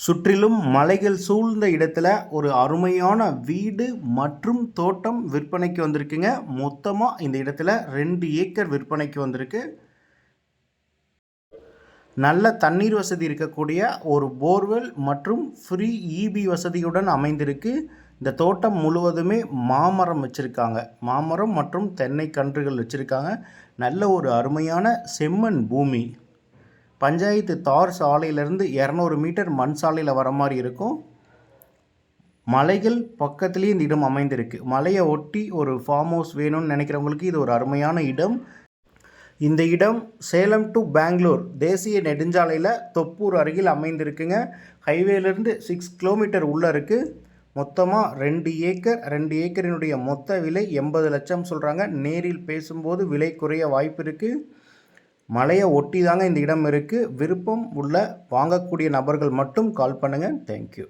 சுற்றிலும் மலைகள் சூழ்ந்த இடத்துல ஒரு அருமையான வீடு மற்றும் தோட்டம் விற்பனைக்கு வந்திருக்குங்க. மொத்தமாக இந்த இடத்துல 2 ஏக்கர் விற்பனைக்கு வந்திருக்கு. நல்ல தண்ணீர் வசதி இருக்கக்கூடிய ஒரு போர்வெல் மற்றும் ஃப்ரீ இபி வசதியுடன் அமைந்திருக்கு. இந்த தோட்டம் முழுவதுமே மாமரம் வச்சுருக்காங்க. மாமரம் மற்றும் தென்னை கன்றுகள் வச்சுருக்காங்க. நல்ல ஒரு அருமையான செம்மண் பூமி. பஞ்சாயத்து தார் சாலையிலேருந்து 200 மீட்டர் மண் சாலையில் வர மாதிரி இருக்கும். மலைகள் பக்கத்துலேயே இந்த இடம் அமைந்திருக்கு. மலையை ஒட்டி ஒரு ஃபார்ம் ஹவுஸ் வேணும்னு நினைக்கிறவங்களுக்கு இது ஒரு அருமையான இடம். இந்த இடம் சேலம் டு பெங்களூர் தேசிய நெடுஞ்சாலையில் தொப்பூர் அருகில் அமைந்திருக்குங்க. ஹைவேலேருந்து 6 கிலோமீட்டர் உள்ளே இருக்குது. மொத்தமாக 2 ஏக்கர். 2 ஏக்கரினுடைய மொத்த விலை 80 லட்சம் சொல்கிறாங்க. நேரில் பேசும்போது விலை குறைய வாய்ப்பு இருக்குது. மலையை ஒட்டி தாங்க இந்த இடம் இருக்குது. விருப்பம் உள்ள வாங்கக்கூடிய நபர்கள் மட்டும் கால் பண்ணுங்கள். தேங்க்யூ.